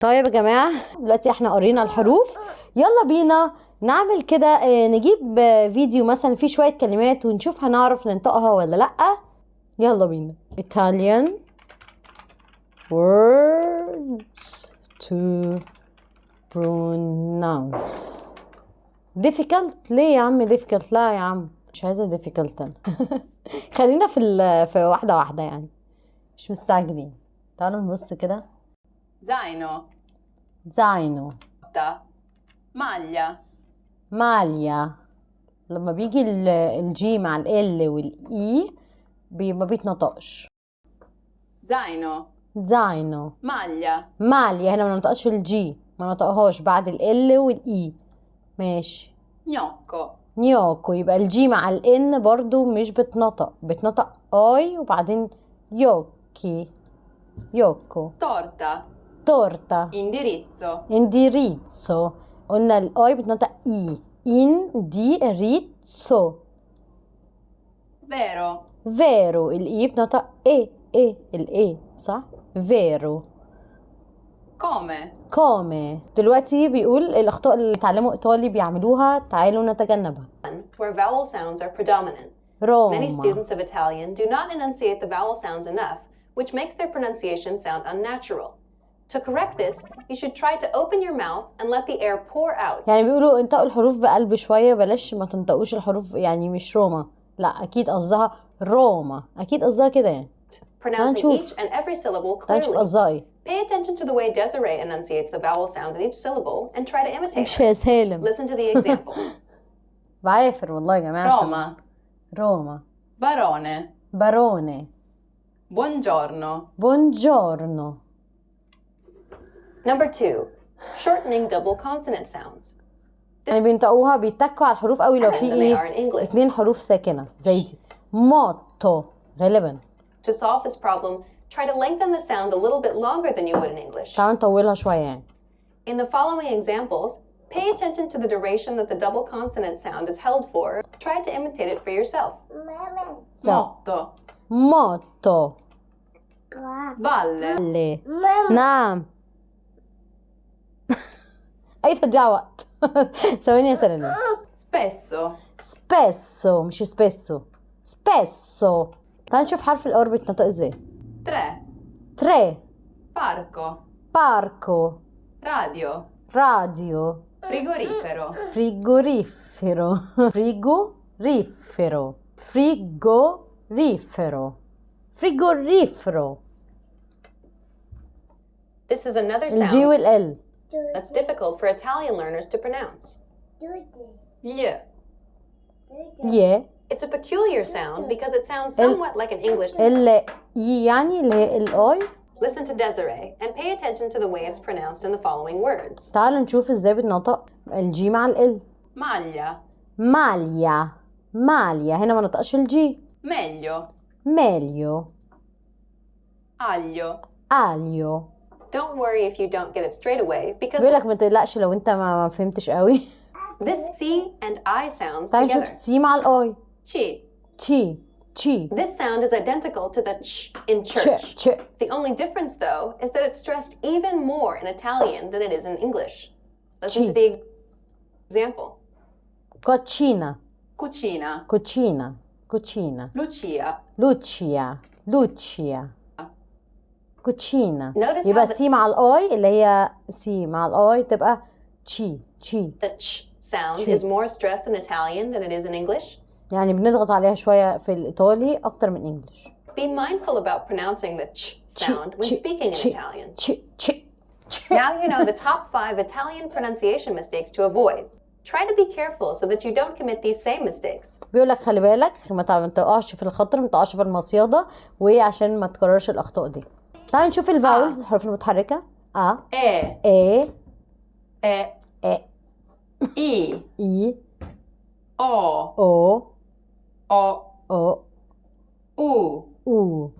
طيب يا جماعة، دلوقتي احنا قرينا الحروف. يلا بينا نعمل كده، نجيب فيديو مثلا فيه شوية كلمات ونشوف هنعرف ننطقها ولا لأ. يلا بينا. Italian words to pronounce. difficult ليه يا عم؟ difficult لا يا عم، مش عايزة difficult أنا. خلينا في واحدة واحدة يعني، مش مستعجلين. تعالوا نبص كده. zaino, zaino، maglia, ماليا. لما بيجي الجي مع ال والاي ما بيتنطقش. zaino, زاينو، maglia, ماليا. هنا ما ننطقش الجي، ما ننطقهاش بعد ال والاي. ماشي. gnocco, نيوكو، يبقى الجي مع الان برضو مش بتنطق اي وبعدين يوكي، يوكو. torta, تورتا، indirizzo, انديريتسو. قلنا الاي بتنطق اي، انديريتسو. vero, فيرو، الاي بتنطق ايه الاي صح. فيرو. come, كومي. دلوقتي بيقول الاخطاء اللي اتعلموا ايطالي بيعملوها، تعالوا نتجنبها. where vowel sounds are predominant. Many روما. students of Italian do not enunciate the vowel sounds enough, which makes their pronunciation sound unnatural. To correct this, you should try to open your mouth and let the air pour out. يعني بيقولوا انطقوا الحروف بقلب شويه، بلاش ما تنطقوش الحروف، يعني مش روما، لا اكيد قصدها روما، اكيد قصدها كده يعني. Pronouncing هنشوف. each and every syllable تعالوا نشوف clearly. قصدها ايه. Pay attention to the way Desiree enunciates the vowel sound in each syllable and try to imitate مش her. يا سالم. Listen to the example. بعافر والله يا جماعه. Roma, روما. barone, باروني. buongiorno, بونجورنو. Number 2, shortening double consonant sounds. يعني بينطقوها، بيتكوا على الحروف قوي لو في Than they are in ايه English. 2 حروف ساكنه زي دي. موتو غالبا. To solve this problem, try to lengthen the sound a little bit longer than you would in English. تعالوا نطولها شويه يعني. In the following examples, pay attention to the duration that the double consonant sound is held for. Try to imitate it for yourself. motto, موتو. valle, ليه؟ نعم. اي تضيع وقت. ثواني يا سلام. spesso, سبيسو مش سبيسو، سبيسو. تعالوا نشوف حرف الار بيتنطق ازاي. 3, تري. parco, باركو. radio, راديو. frigorifero, فريجوريفيرو. فريجوريفيرو. فريجوريفيرو. فريجوريفيرو. This is another الجي sound والال. that's difficult for Italian learners to pronounce. gli, يه. It's a peculiar sound because it sounds somewhat like an English. ال يعني اللي هي الاي. Listen to Desiree and pay attention to the way it's pronounced in the following words. تعالوا نشوف ازاي بتنطق الجي مع ال. maglia, ماليا. ماليا، هنا ما نطقش الجي. meglio, ماليو. aglio, اليو. Don't worry if you don't get it straight away because بيقولك ما تقلقش لو انت ما فهمتش قوي. this C and I sounds تعالوا نشوف together. السي مع الاي. ci, تشي. تشي. This sound is identical to the ch in تش. church. تش. The only difference, though, is that it's stressed even more in Italian than it is in English. Listen to Chi. the example. كوتشينا. cucina, كوتشينا. كوتشينا. lucia, لوتشيا. لوتشيا. كوتشينا. Notice يبقى how the- سي مع الاي، اللي هي سي مع الاي تبقى تشي. تشي. The ch sound Chi. is more stressed in Italian than it is in English. يعني بنضغط عليها شوية في الإيطالي أكتر من إنجلش. Be mindful about pronouncing the ch sound when speaking in Italian. تشي. تشي. Now you know the top 5 Italian pronunciation mistakes to avoid. Try to be careful so that you don't commit these same mistakes. بيقول لك خلي بالك ما تقعش في الخطر، ما تقعش في المصيدة، وعشان ما تكررش الأخطاء دي. تعالوا نشوف الفاولز، الحروف المتحركة. أ. e, إيه. e, إيه. i, إي. o, أو. o, أو. u, أو.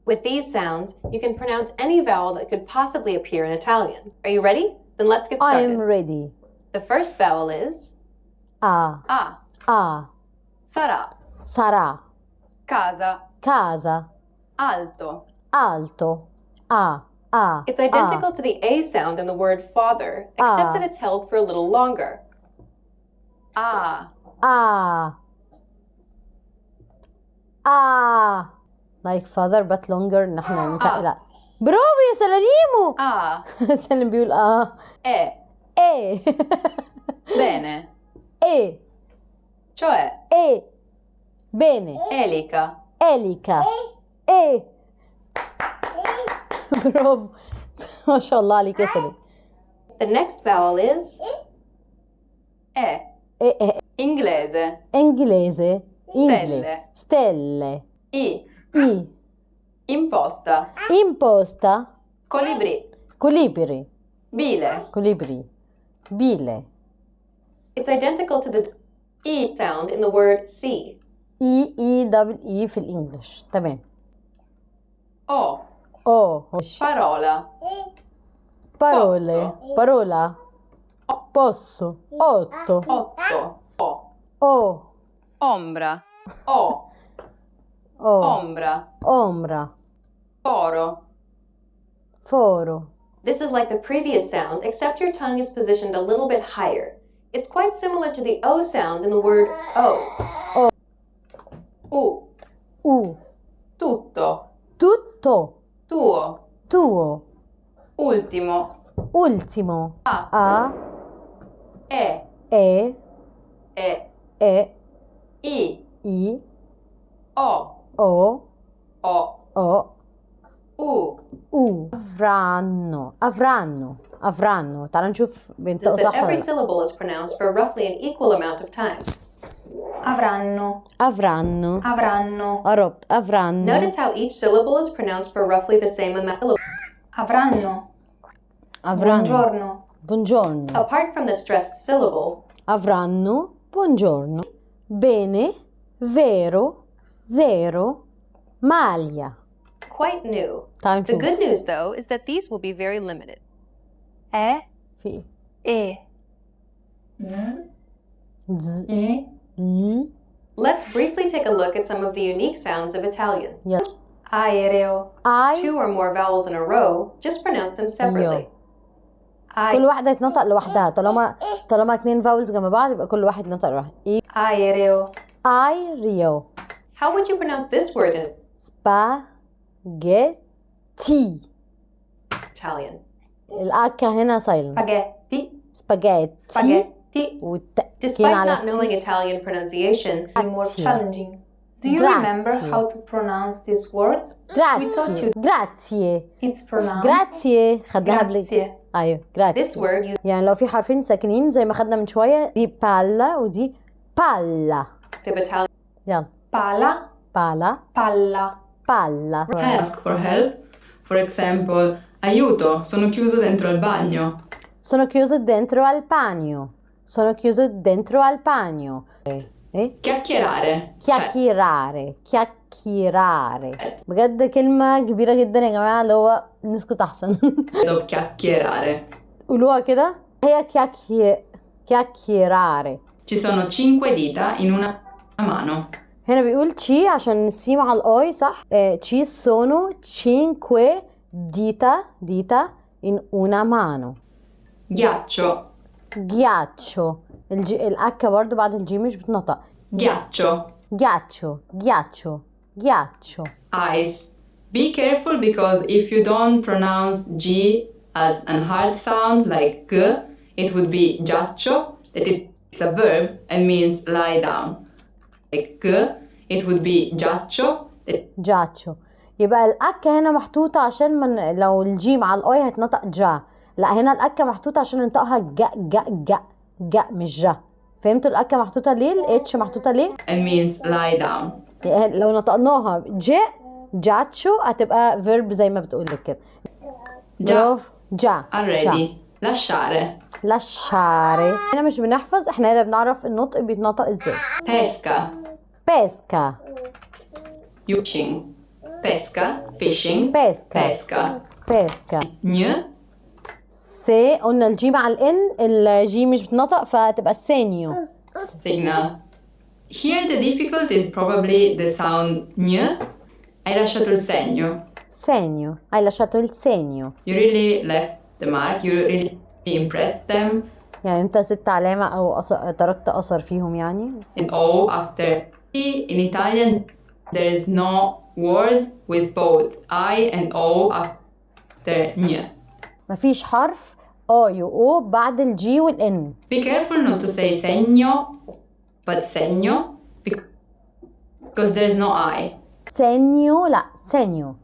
With these sounds, you can pronounce any vowel that could possibly appear in Italian. Are you ready? Then let's get I started. am ready. The first vowel is أ. a, أ. sarà, sarà. casa, Casa. alto, Alto. A. It's identical to the A sound in the word father, except that it's held for a little longer. like father but longer. نحن ننتقل. برافو يا سلاليمو. سلم بيقول E. ايه. Bene. ايه. Cioè, ايه. bene. elica. إليكا. ايه. برافو. ما شاء الله عليك يا سلام. The next vowel is E. إيه. Inglese. إنجليزي. إنجليز. Stelle. ستيل. I. إي. Imposta. إمبوستا. Colibrì. كوليبري. Bile. كوليبري. بيلة. it's identical to the E sound in the word see. إي دبل إي في الإنجليش. تمام. O. مش. Parola. parole. Parola. Posso. 8. 8. O. O. Ombra. O. Ombra. Ombra. Foro. Foro. This is like the previous sound, except your tongue is positioned a little bit higher. It's quite similar to the O sound in the word O. U. U. Tutto. Tutto. Tuo. Tuo. Ultimo. Ultimo. A. E. E. E. E. I. I. O. O. O. O. U. U. Avranno. تعال نشوف بينطقوا Is that صح ولا every لا. syllable is pronounced for roughly an equal amount of time. Avranno. قربت. Avranno. Notice how each syllable is pronounced for roughly the same amount. Avranno. Buongiorno. Apart from the stressed syllable, Avranno. Buongiorno. Bene. Vero. Zero. Maglia. quite new. تعال The نشوف. good news, though, is that these will be very limited. في Z. I. ل. Let's briefly take a look at some of the unique sounds of Italian. يلا. Aereo. I. 2 or more vowels in a row, just pronounce them separately. كل واحدة يتنطق لوحدها. طالما 2 فاولز جنب بعض يبقى كل واحد يتنطق لوحده. Aereo. Aereo. How would you pronounce this word in spaghetti. Italian? الأكا هنا سايلنت. Spaghetti. سباجيتي. Spaghetti. والتأكين Despite على not knowing Italian pronunciation, More Grazie. challenging. Do you Grazie. remember how to pronounce this word? Grazie. It's pronounced Grazie. خدناها بليز. Grazie. أيوه this grazie. word you يعني لو في حرفين ساكنين زي ما خدنا من شوية دي بالا ودي بالا. of Italian يلا. pala, بالا. palla. بالا. Ask for help. For example, aiuto, sono chiuso dentro al bagno. Sono chiuso dentro al bagno. Sono chiuso dentro al bagno. إيه؟ Chiacchierare. chiacchierare. بجد كلمة كبيرة جدا يا جماعة اللي هو نسكت أحسن. Devo chiacchierare. قولوها كده. هي chiacchierare. Ci sono 5 dita in una mano. هنا بيقول تشي عشان السي مع الاي صح. تشي sono 5 dita in una mano. Ghiaccio. ghiaccio. الأكة برضو بعد الجي مش بتنطق. Ghiaccio. ghiaccio. Ice. Be careful because if you don't pronounce G as an hard sound like G, it would be giaccio, that it's a verb and means lie down. Like G, it would be giaccio. giaccio. يبقى الأكة هنا محطوطة عشان من لو الجي مع الأي هتنطق جا. لا هنا الأكة محطوطة عشان ننطقها جا مش جا. فهمتوا الأكة محطوطة ليه؟ الاتش محطوطة ليه؟ And means lie down. يعني لو نطقناها جاتشو هتبقى فيرب زي ما بتقولك كده. برافو. Already. Lasciare. احنا مش بنحفظ، احنا هنا بنعرف النطق بيتنطق ازاي. Pesca. Fishing. Pesca. Fishing. pesca. Gn. سي قلنا الجي مع الان، الجي مش بتنطق فتبقى سينيو. Signal. Here the difficulty is probably the sound gn. Hai lasciato il segno. segno. Hai lasciato il segno. You really left the mark. You really impressed them. يعني انت سبت علامة او تركت اثر فيهم يعني. And O after E. In Italian, there is no word with both I and O after N. مفيش حرف اي و او بعد الجي والان. Be careful not to say segno, but segno, because there is no I. سينيو لا سينيو،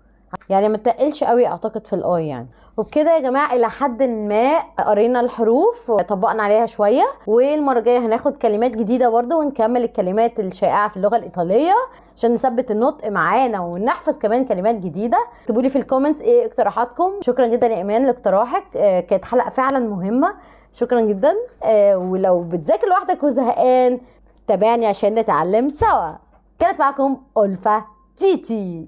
يعني ما تقلش قوي اعتقد في الاي يعني. وبكده يا جماعه الى حد ما قرينا الحروف وطبقنا عليها شويه، والمره الجايه هناخد كلمات جديده برده ونكمل الكلمات الشائعه في اللغه الايطاليه عشان نثبت النطق معانا ونحفظ كمان كلمات جديده. اكتبوا لي في الكومنتس ايه اقتراحاتكم. شكرا جدا يا ايمان لاقتراحك، كانت حلقه فعلا مهمه، شكرا جدا. ولو بتذاكر لوحدك وزهقان تابعني عشان نتعلم سوا. كانت معكم ألفة تيتي.